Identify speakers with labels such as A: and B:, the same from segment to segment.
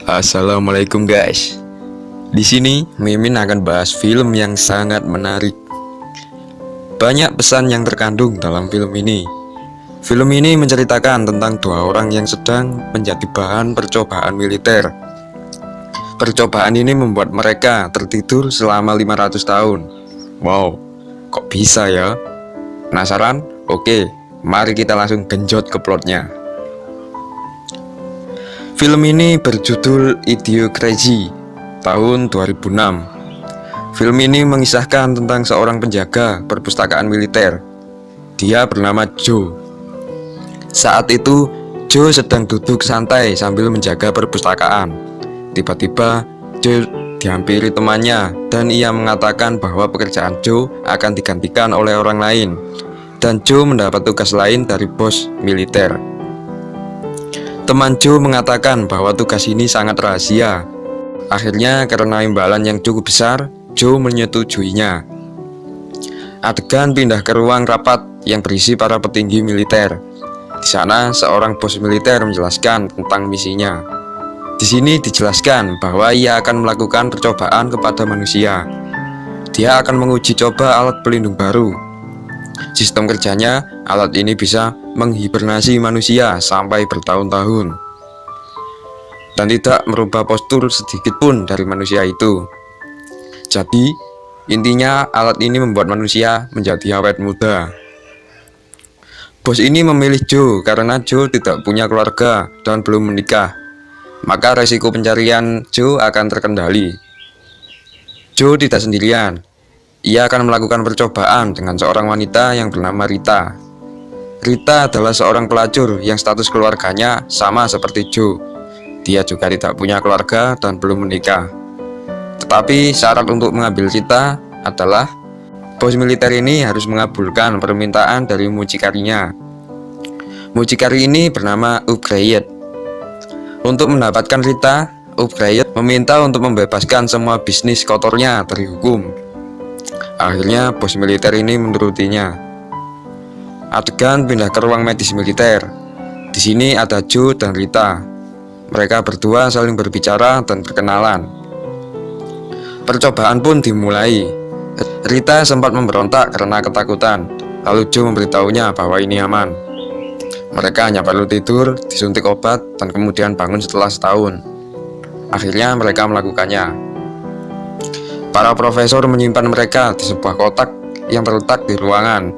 A: Assalamualaikum guys. Di sini Mimin akan bahas film yang sangat menarik. Banyak pesan yang terkandung dalam film ini. Film ini menceritakan tentang dua orang yang sedang menjadi bahan percobaan militer. Percobaan ini membuat mereka tertidur selama 500 tahun. Wow, kok bisa ya? Penasaran? Oke, mari kita langsung genjot ke plotnya. Film ini berjudul Idiocracy tahun 2006. Film ini mengisahkan tentang seorang penjaga perpustakaan militer. Dia bernama Joe. Saat itu, Joe sedang duduk santai sambil menjaga perpustakaan. Tiba-tiba, Joe dihampiri temannya dan ia mengatakan bahwa pekerjaan Joe akan digantikan oleh orang lain. Dan Joe mendapat tugas lain dari bos militer. Teman Joe mengatakan bahwa tugas ini sangat rahasia. Akhirnya karena imbalan yang cukup besar, Joe menyetujuinya. Adegan pindah ke ruang rapat yang berisi para petinggi militer. Di sana seorang bos militer menjelaskan tentang misinya. Di sini dijelaskan bahwa ia akan melakukan percobaan kepada manusia. Dia akan menguji coba alat pelindung baru. Sistem kerjanya, alat ini bisa menghibernasi manusia sampai bertahun-tahun dan tidak merubah postur sedikit pun dari manusia itu. Jadi, intinya alat ini membuat manusia menjadi awet muda. Bos ini memilih Joe karena Joe tidak punya keluarga dan belum menikah. Maka resiko pencarian Joe akan terkendali. Joe tidak sendirian. Ia akan melakukan percobaan dengan seorang wanita yang bernama Rita. Rita adalah seorang pelacur yang status keluarganya sama seperti Joe. Dia juga tidak punya keluarga dan belum menikah. Tetapi syarat untuk mengambil Rita adalah bos militer ini harus mengabulkan permintaan dari mucikarinya. Mucikari ini bernama Upgrade. Untuk mendapatkan Rita, Upgrade meminta untuk membebaskan semua bisnis kotornya dari hukum. Akhirnya bos militer ini menurutinya. Adegan pindah ke ruang medis militer. Di sini ada Joe dan Rita. Mereka berdua saling berbicara dan berkenalan. Percobaan pun dimulai. Rita sempat memberontak karena ketakutan. Lalu Joe memberitahunya bahwa ini aman. Mereka hanya perlu tidur, disuntik obat, dan kemudian bangun setelah setahun. Akhirnya mereka melakukannya. Para profesor menyimpan mereka di sebuah kotak yang terletak di ruangan.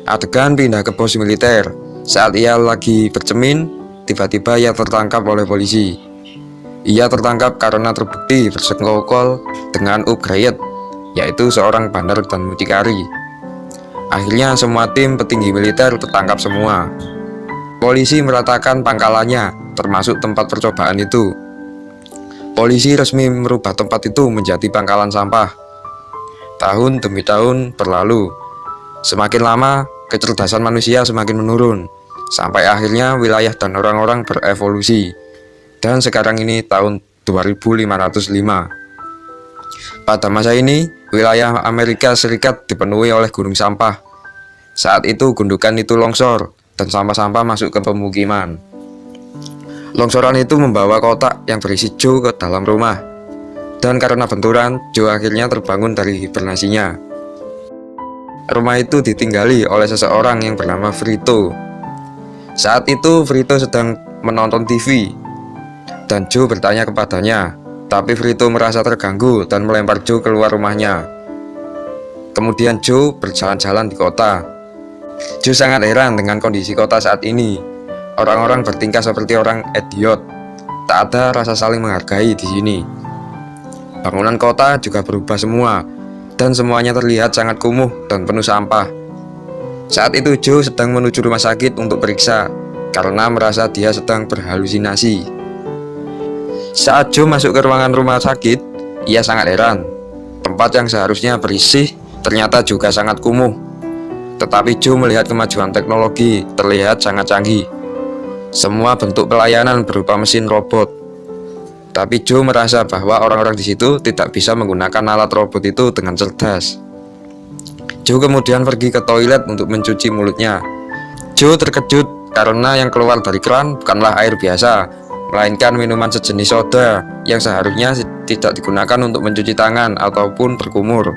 A: Adegan pindah ke bos militer. Saat ia lagi bercermin, tiba-tiba ia tertangkap oleh polisi. Ia tertangkap karena terbukti bersekongkol dengan Upgrade, yaitu seorang bandar dan mucikari. Akhirnya semua tim petinggi militer tertangkap semua. Polisi meratakan pangkalannya, termasuk tempat percobaan itu. Polisi resmi merubah tempat itu menjadi pangkalan sampah. Tahun demi tahun berlalu. Semakin lama, kecerdasan manusia semakin menurun, sampai akhirnya wilayah dan orang-orang berevolusi. Dan sekarang ini tahun 2505. Pada masa ini, wilayah Amerika Serikat dipenuhi oleh gunung sampah. Saat itu gundukan itu longsor, dan sampah-sampah masuk ke pemukiman. Longsoran itu membawa kotak yang berisi Joe ke dalam rumah. Dan karena benturan, Joe akhirnya terbangun dari hibernasinya. Rumah itu ditinggali oleh seseorang yang bernama Frito. Saat itu Frito sedang menonton TV. Dan Joe bertanya kepadanya. Tapi Frito merasa terganggu dan melempar Joe keluar rumahnya. Kemudian Joe berjalan-jalan di kota. Joe sangat heran dengan kondisi kota saat ini. Orang-orang bertingkah seperti orang idiot. Tak ada rasa saling menghargai di sini. Bangunan kota juga berubah semua, dan semuanya terlihat sangat kumuh dan penuh sampah. Saat itu Joe sedang menuju rumah sakit untuk periksa, karena merasa dia sedang berhalusinasi. Saat Joe masuk ke ruangan rumah sakit, ia sangat heran. Tempat yang seharusnya bersih ternyata juga sangat kumuh. Tetapi Joe melihat kemajuan teknologi terlihat sangat canggih. Semua bentuk pelayanan berupa mesin robot. Tapi Joe merasa bahwa orang-orang di situ tidak bisa menggunakan alat robot itu dengan cerdas. Joe kemudian pergi ke toilet untuk mencuci mulutnya. Joe terkejut karena yang keluar dari keran bukanlah air biasa, melainkan minuman sejenis soda yang seharusnya tidak digunakan untuk mencuci tangan ataupun berkumur.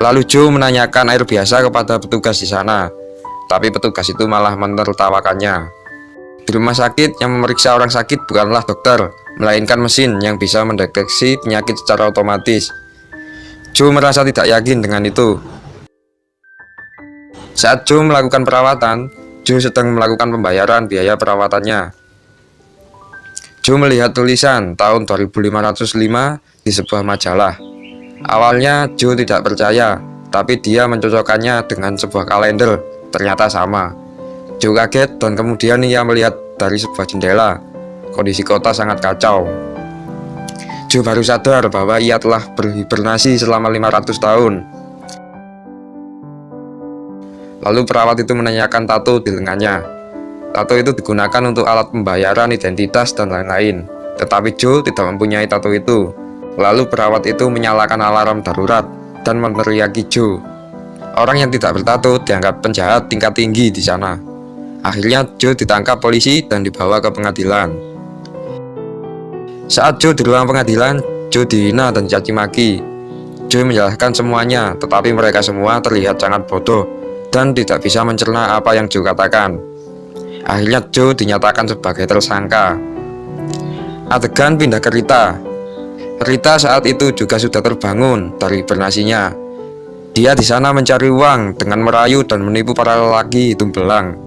A: Lalu Joe menanyakan air biasa kepada petugas di sana, tapi petugas itu malah menertawakannya. Di rumah sakit, yang memeriksa orang sakit bukanlah dokter, melainkan mesin yang bisa mendeteksi penyakit secara otomatis. Joe merasa tidak yakin dengan itu. Saat Joe melakukan perawatan, Joe sedang melakukan pembayaran biaya perawatannya. Joe melihat tulisan tahun 2505 di sebuah majalah. Awalnya Joe tidak percaya, tapi dia mencocokkannya dengan sebuah kalender. Ternyata sama. Joe kaget dan kemudian ia melihat dari sebuah jendela. Kondisi kota sangat kacau. Joe baru sadar bahwa ia telah berhibernasi selama 500 tahun. Lalu perawat itu menanyakan tato di lengannya. Tato itu digunakan untuk alat pembayaran identitas dan lain-lain. Tetapi Joe tidak mempunyai tato itu. Lalu perawat itu menyalakan alarm darurat dan meneriaki Joe. Orang yang tidak bertato dianggap penjahat tingkat tinggi di sana. Akhirnya Joe ditangkap polisi dan dibawa ke pengadilan. Saat Joe di ruang pengadilan, Joe dihina dan dicaci maki. Joe menjelaskan semuanya, tetapi mereka semua terlihat sangat bodoh dan tidak bisa mencerna apa yang Joe katakan. Akhirnya Joe dinyatakan sebagai tersangka. Adegan pindah ke Rita. Rita saat itu juga sudah terbangun dari hibernasinya. Dia di sana mencari uang dengan merayu dan menipu para lelaki hidung belang.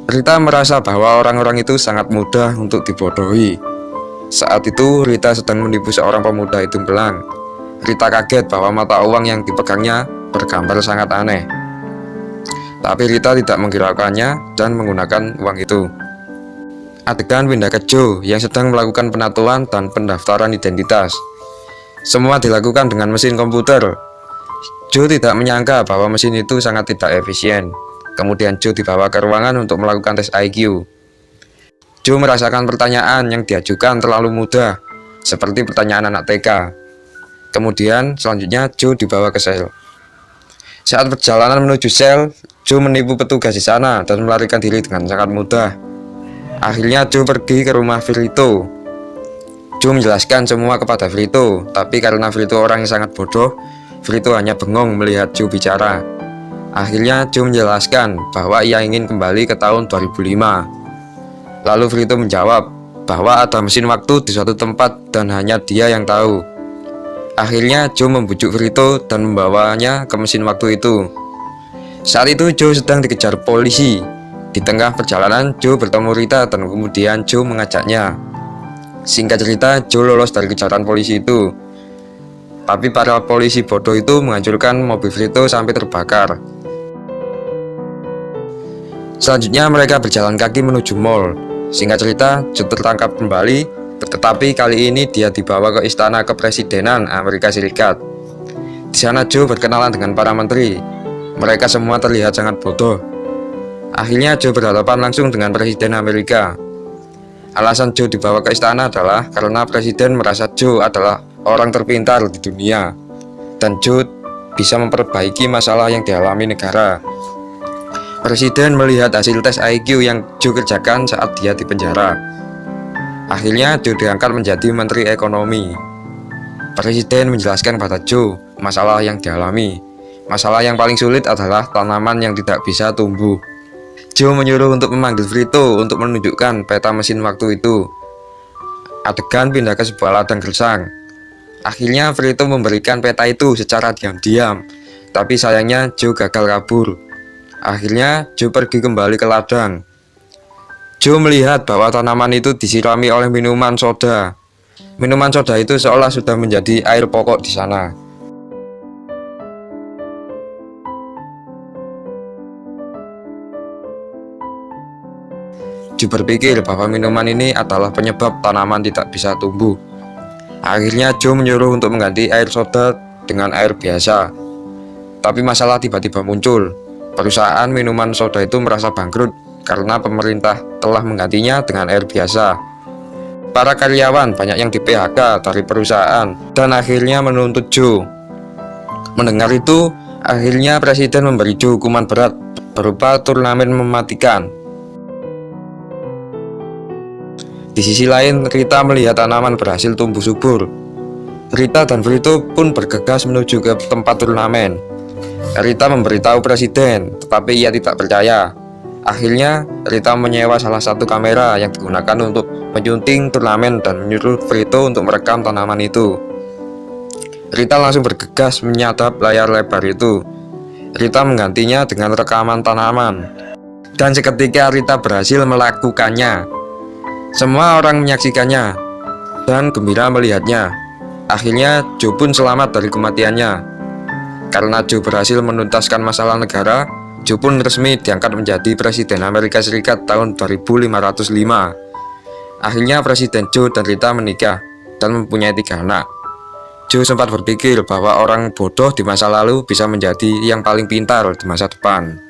A: Rita merasa bahwa orang-orang itu sangat mudah untuk dibodohi. Saat itu Rita sedang menipu seorang pemuda hidung belang. Rita kaget bahwa mata uang yang dipegangnya bergambar sangat aneh. Tapi Rita tidak menghiraukannya dan menggunakan uang itu. Adegan pindah ke Joe yang sedang melakukan penatuan dan pendaftaran identitas. Semua dilakukan dengan mesin komputer. Joe tidak menyangka bahwa mesin itu sangat tidak efisien. Kemudian Joe dibawa ke ruangan untuk melakukan tes IQ. Joe merasakan pertanyaan yang diajukan terlalu mudah, seperti pertanyaan anak TK. Kemudian selanjutnya Joe dibawa ke sel. Saat perjalanan menuju sel, Joe menipu petugas di sana dan melarikan diri dengan sangat mudah. Akhirnya Joe pergi ke rumah Vito. Joe menjelaskan semua kepada Vito, tapi karena Vito orang yang sangat bodoh, Vito hanya bengong melihat Joe bicara. Akhirnya Joe menjelaskan bahwa ia ingin kembali ke tahun 2005. Lalu Vito menjawab bahwa ada mesin waktu di suatu tempat dan hanya dia yang tahu. Akhirnya Joe membujuk Vito dan membawanya ke mesin waktu itu. Saat itu Joe sedang dikejar polisi. Di tengah perjalanan Joe bertemu Rita dan kemudian Joe mengajaknya. Singkat cerita, Joe lolos dari kejaran polisi itu. Tapi para polisi bodoh itu menghancurkan mobil Vito sampai terbakar. Selanjutnya mereka berjalan kaki menuju mall. Singkat cerita, Joe tertangkap kembali, tetapi kali ini dia dibawa ke istana kepresidenan Amerika Serikat. Di sana Joe berkenalan dengan para menteri. Mereka semua terlihat sangat bodoh. Akhirnya Joe berhadapan langsung dengan Presiden Amerika. Alasan Joe dibawa ke istana adalah karena Presiden merasa Joe adalah orang terpintar di dunia, dan Joe bisa memperbaiki masalah yang dialami negara. Presiden melihat hasil tes IQ yang Joe kerjakan saat dia di penjara. Akhirnya Joe diangkat menjadi Menteri Ekonomi. Presiden menjelaskan kepada Joe masalah yang dialami. Masalah yang paling sulit adalah tanaman yang tidak bisa tumbuh. Joe menyuruh untuk memanggil Vito untuk menunjukkan peta mesin waktu itu. Adegan pindah ke sebuah ladang gersang. Akhirnya Vito memberikan peta itu secara diam-diam, tapi sayangnya Joe gagal kabur. Akhirnya Joe pergi kembali ke ladang. Joe melihat bahwa tanaman itu disirami oleh minuman soda. Minuman soda itu seolah sudah menjadi air pokok di sana. Joe berpikir bahwa minuman ini adalah penyebab tanaman tidak bisa tumbuh. Akhirnya Joe menyuruh untuk mengganti air soda dengan air biasa. Tapi masalah tiba-tiba muncul. Perusahaan minuman soda itu merasa bangkrut karena pemerintah telah menggantinya dengan air biasa. Para karyawan banyak yang di-PHK dari perusahaan dan akhirnya menuntut Joe. Mendengar itu, akhirnya presiden memberi Joe hukuman berat berupa turnamen mematikan. Di sisi lain, Rita melihat tanaman berhasil tumbuh subur. Rita dan Vito pun bergegas menuju ke tempat turnamen. Rita memberitahu presiden, tetapi ia tidak percaya. Akhirnya, Rita menyewa salah satu kamera yang digunakan untuk menyunting turnamen dan menyuruh Vito untuk merekam tanaman itu. Rita langsung bergegas menyadap layar lebar itu. Rita menggantinya dengan rekaman tanaman. Dan seketika Rita berhasil melakukannya. Semua orang menyaksikannya dan gembira melihatnya. Akhirnya Joe pun selamat dari kematiannya. Karena Joe berhasil menuntaskan masalah negara, Joe pun resmi diangkat menjadi Presiden Amerika Serikat tahun 2505. Akhirnya Presiden Joe dan Rita menikah dan mempunyai 3 anak. Joe sempat berpikir bahwa orang bodoh di masa lalu bisa menjadi yang paling pintar di masa depan.